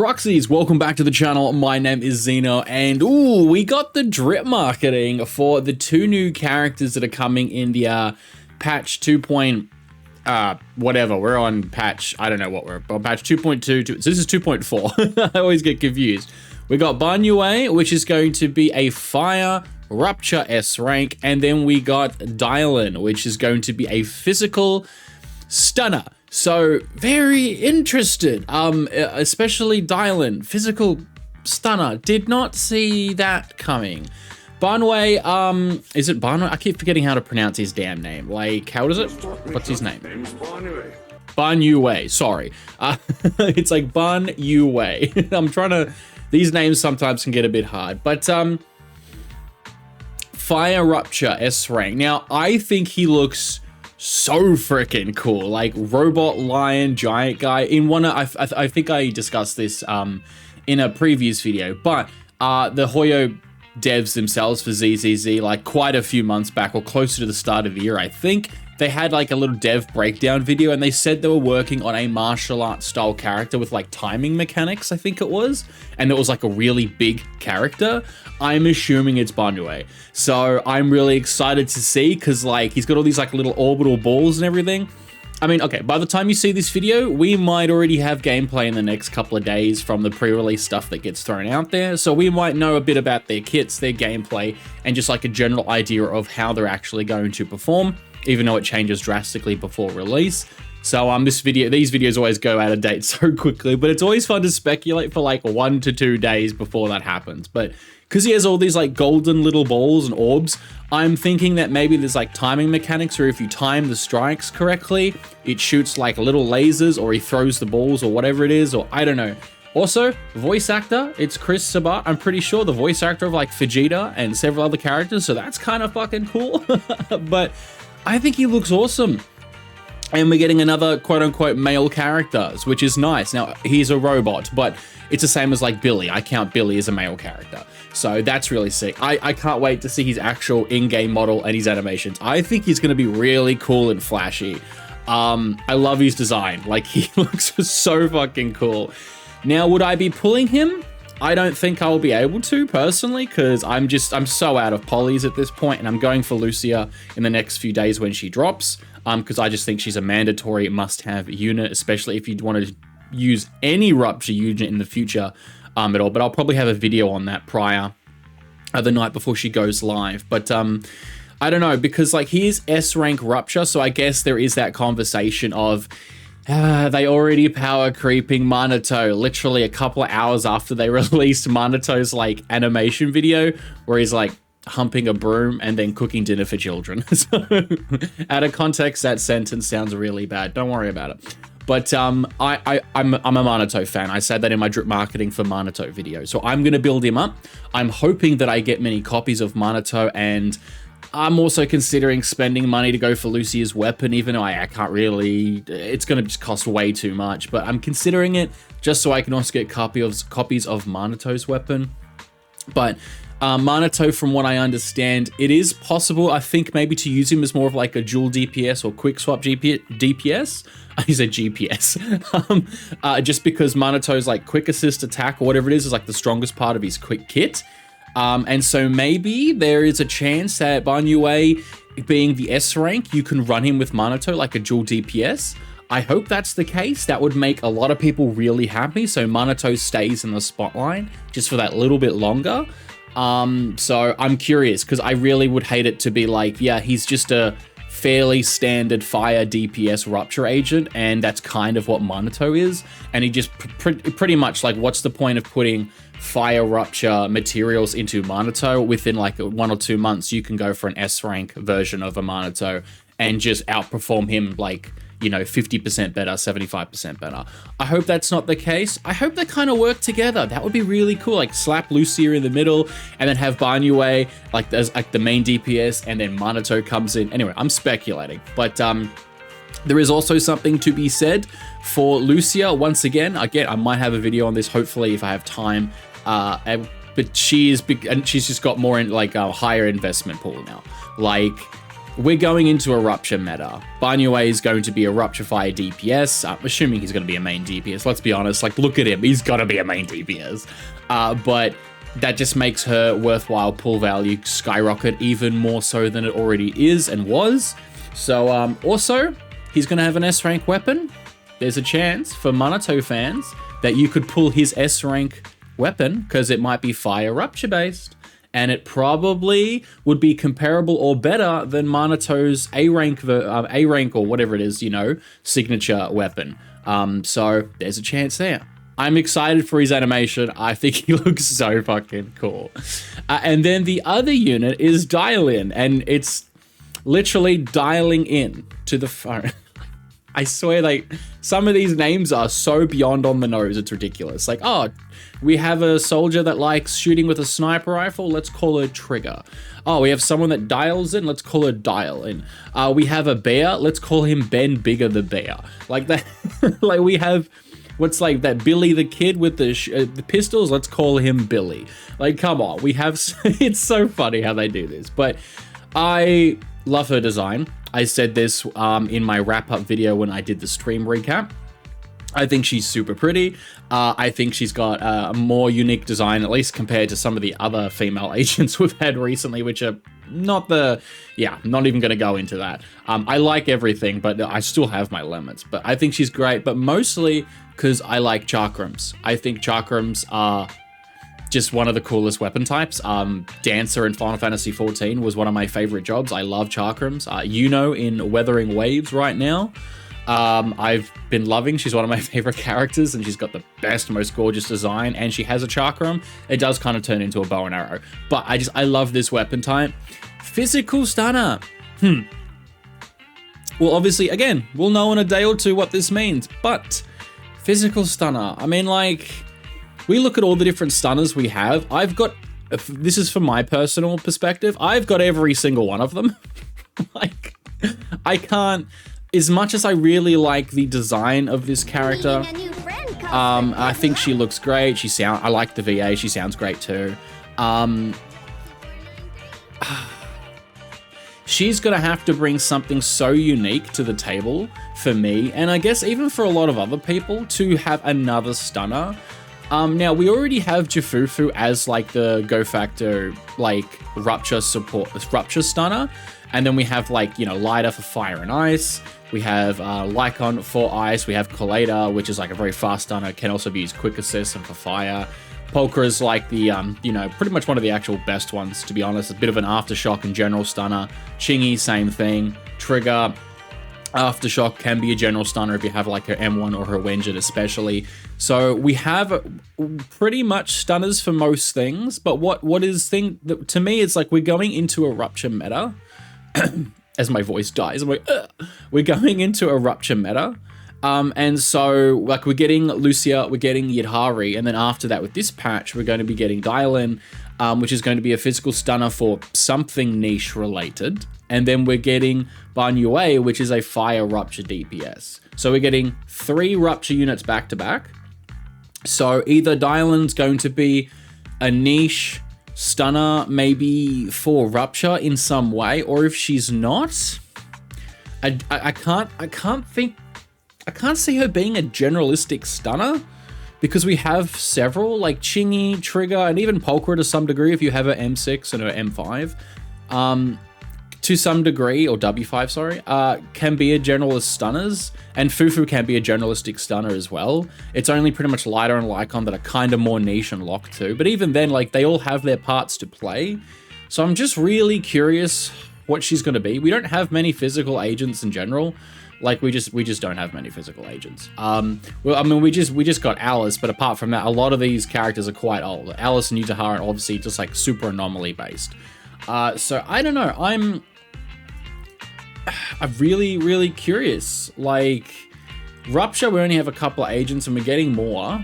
Proxies, welcome back to the channel. My name is Zeno, and we got the drip marketing for the two new characters that are coming in the patch 2. Whatever, we're on patch, I don't know what we're on, patch 2.2, so this is 2.4. I always get confused. We got Banyue, which is going to be a Fire Rupture S-Rank, and then we got Dialyn, which is going to be a physical stunner. So very interested, especially Dialyn, physical stunner. Did not see that coming. Banyue, is it Banyue? I keep forgetting how to pronounce his damn name. Like, how is it? What's his name? Banyue, sorry. It's like Banyue. I'm trying to, these names sometimes can get a bit hard, but Fire Rupture S-Rank. Now, I think he looks so freaking cool, like robot lion giant guy. In one, I think I discussed this in a previous video, but the Heya devs themselves for ZZZ, like quite a few months back or closer to the start of the year, I think, they had like a little dev breakdown video, and they said they were working on a martial arts style character with like timing mechanics, I think it was, and it was like a really big character. I'm assuming it's Banyue. So I'm really excited to see, because like he's got all these like little orbital balls and everything. I mean, okay, by the time you see this video, we might already have gameplay in the next couple of days from the pre-release stuff that gets thrown out there. So we might know a bit about their kits, their gameplay, and just like a general idea of how they're actually going to perform, even though it changes drastically before release. So these videos always go out of date so quickly, but it's always fun to speculate for like 1 to 2 days before that happens. But because he has all these like golden little balls and orbs, I'm thinking that maybe there's like timing mechanics, or if you time the strikes correctly, it shoots like little lasers, or he throws the balls, or whatever it is, or I don't know. Also, voice actor, it's Chris Sabat. I'm pretty sure the voice actor of like Vegeta and several other characters, so that's kind of fucking cool. But I think he looks awesome. And we're getting another quote-unquote male characters, which is nice. Now, he's a robot, but it's the same as like Billy. I count Billy as a male character. So that's really sick. I can't wait to see his actual in-game model and his animations. I think he's going to be really cool and flashy. I love his design. Like, he looks so fucking cool. Now, would I be pulling him? I don't think I'll be able to, personally, because I'm so out of polys at this point, and I'm going for Lucia in the next few days when she drops, because I just think she's a mandatory must-have unit, especially if you'd want to use any Rupture unit in the future at all. But I'll probably have a video on that prior, the night before she goes live. But I don't know, because like he is S-Rank Rupture, so I guess there is that conversation of they already power creeping Manato literally a couple of hours after they released Manato's like animation video where he's like humping a broom and then cooking dinner for children. So out of context, that sentence sounds really bad. Don't worry about it. But I'm a Manato fan. I said that in my drip marketing for Manato video. So I'm going to build him up. I'm hoping that I get many copies of Manato, and I'm also considering spending money to go for Lucia's weapon, even though I can't really, it's going to just cost way too much, but I'm considering it just so I can also get copies of Manato's weapon. But Manato, from what I understand, it is possible, I think, maybe to use him as more of like a dual DPS or quick swap DPS. I said GPS. Just because Manato's like quick assist attack or whatever it is like the strongest part of his quick kit. And so maybe there is a chance that Banyue, being the S-Rank, you can run him with Manato like a dual DPS. I hope that's the case. That would make a lot of people really happy. So Manato stays in the spotlight just for that little bit longer. So I'm curious, because I really would hate it to be like, yeah, he's just a fairly standard fire DPS Rupture agent, and that's kind of what Manato is. And he just pretty much like, what's the point of putting Fire Rupture materials into Manato? Within like 1 or 2 months, you can go for an S-Rank version of a Manato and just outperform him like, you know, 50% better, 75% better. I hope that's not the case. I hope they kind of work together. That would be really cool. Like slap Lucia in the middle and then have Banyue like as like the main DPS, and then Manato comes in. Anyway, I'm speculating, but there is also something to be said for Lucia. Once again, I might have a video on this, hopefully, if I have time. But she is big, and she's just got more in like a higher investment pool now. Like, we're going into a Rupture meta. Banyue is going to be a Rupture Fire DPS. I'm assuming he's going to be a main DPS. Let's be honest. Like, look at him. He's got to be a main DPS. But that just makes her worthwhile pull value skyrocket even more so than it already is and was. So, also, he's going to have an S-rank weapon. There's a chance for Manato fans that you could pull his S-rank weapon because it might be Fire Rupture based. And it probably would be comparable or better than Manato's A-rank or whatever it is, you know, signature weapon. So there's a chance there. I'm excited for his animation. I think he looks so fucking cool. And then the other unit is Dialyn, and it's literally dialing in to the phone. I swear, like, some of these names are so beyond on the nose, it's ridiculous. Like, oh, we have a soldier that likes shooting with a sniper rifle, let's call her Trigger. Oh, we have someone that dials in, let's call her Dialyn. We have a bear, let's call him Ben Bigger the Bear. Like that, like we have, what's like that Billy the Kid with the pistols, let's call him Billy. Like, come on, we have, it's so funny how they do this. But I love her design. I said this in my wrap-up video when I did the stream recap. I think she's super pretty. I think she's got a more unique design, at least compared to some of the other female agents we've had recently, which are not not even going to go into that. I like everything, but I still have my limits. But I think she's great, but mostly because I like chakrams. I think chakrams are just one of the coolest weapon types. Dancer in Final Fantasy XIV was one of my favorite jobs. I love chakrams. Yuno in Weathering Waves right now, I've been loving. She's one of my favorite characters, and she's got the best, most gorgeous design, and she has a chakram. It does kind of turn into a bow and arrow, but I love this weapon type. Physical stunner. Well, obviously, again, we'll know in a day or two what this means, but physical stunner. I mean, like, we look at all the different stunners we have. I've got, this is from my personal perspective, I've got every single one of them. Like, I can't, as much as I really like the design of this character, I think she looks great. I like the VA, she sounds great too. She's gonna have to bring something so unique to the table for me, and I guess even for a lot of other people, to have another stunner. Now, we already have Jifufu as like the Go Factor, like Rupture stunner. And then we have like, you know, Lighter for fire and ice. We have Lycon for ice. We have Collator, which is like a very fast stunner. Can also be used quick assist and for fire. Polka is like the, you know, pretty much one of the actual best ones, to be honest. A bit of an aftershock and general stunner. Chingy, same thing. Trigger, aftershock can be a general stunner if you have like her M1 or her Wenjin especially. So we have pretty much stunners for most things, but what is thing that to me it's like we're going into a Rupture meta. As my voice dies, I'm like, we're going into a Rupture meta. And so like we're getting Lucia, we're getting Yidhari, and then after that with this patch, we're going to be getting Dialyn, which is going to be a physical stunner for something niche related. And then we're getting Banyue, which is a Fire Rupture DPS. So we're getting 3 Rupture units back to back. So either Dialyn's going to be a niche stunner, maybe for Rupture in some way, or if she's not, I can't see her being a generalistic stunner, because we have several like Chingy, Trigger, and even Polka to some degree if you have her M6 and her M5. To some degree, or W5, sorry, can be a generalist stunners, and Fufu can be a generalistic stunner as well. It's only pretty much Lighter and Lycon that are kind of more niche and locked to, but even then, like, they all have their parts to play. So I'm just really curious what she's going to be. We don't have many physical agents in general. Like, we just don't have many physical agents. Well, I mean, we just got Alice, but apart from that, a lot of these characters are quite old. Alice and Yutahara are obviously just like super anomaly based. So I don't know. I'm really, really curious. Like, Rupture, we only have a couple of agents and we're getting more.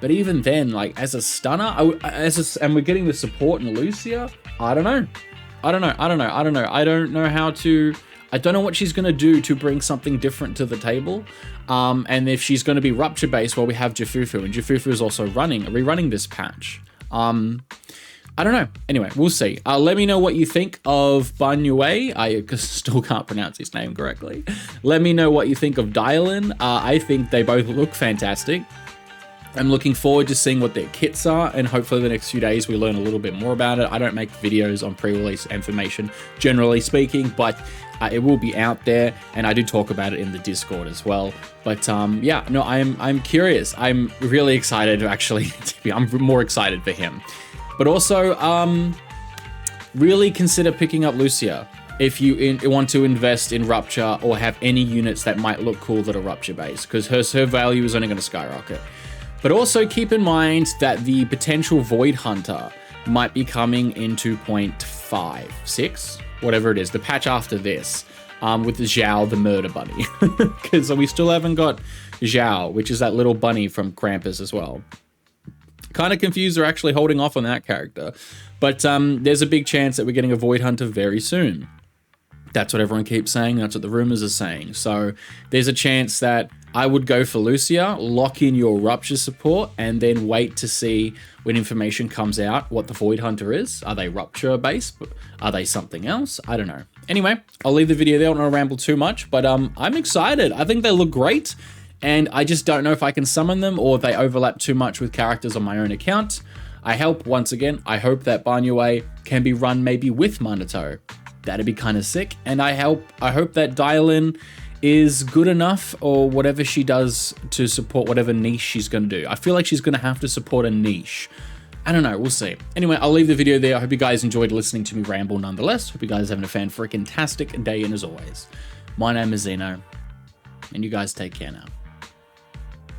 But even then, like, as a stunner, and we're getting the support in Lucia, I don't know. I don't know what she's going to do to bring something different to the table. And if she's going to be Rupture based, well, we have Jifufu, and Jifufu is also rerunning this patch. I don't know. Anyway, we'll see. Let me know what you think of Banyue. I still can't pronounce his name correctly. Let me know what you think of Dialyn. I think they both look fantastic. I'm looking forward to seeing what their kits are, and hopefully the next few days we learn a little bit more about it. I don't make videos on pre-release information, generally speaking, but it will be out there, and I do talk about it in the Discord as well. But yeah, no, I'm curious. I'm really excited, actually. I'm more excited for him. But also, really consider picking up Lucia if you want to invest in Rupture or have any units that might look cool that are Rupture based, because her value is only going to skyrocket. But also keep in mind that the potential Void Hunter might be coming in 2.5, 6, whatever it is, the patch after this, with the Zhao, the murder bunny. Because we still haven't got Zhao, which is that little bunny from Krampus as well. Kind of confused they're actually holding off on that character. But there's a big chance that we're getting a Void Hunter very soon. That's what everyone keeps saying. That's what the rumors are saying. So there's a chance that I would go for Lucia, lock in your Rupture support, and then wait to see when information comes out what the Void Hunter is. Are they Rupture based? Are they something else? I don't know. Anyway, I'll leave the video there. I don't want to ramble too much, but I'm excited. I think they look great, and I just don't know if I can summon them or if they overlap too much with characters on my own account. I hope that Banyue can be run maybe with Manato. That'd be kind of sick. And I hope that Dialyn is good enough, or whatever she does to support whatever niche she's going to do. I feel like she's going to have to support a niche. I don't know, we'll see. Anyway, I'll leave the video there. I hope you guys enjoyed listening to me ramble nonetheless. Hope you guys are having a fan-freaking-tastic day, and as always, my name is Zeno, and you guys take care now.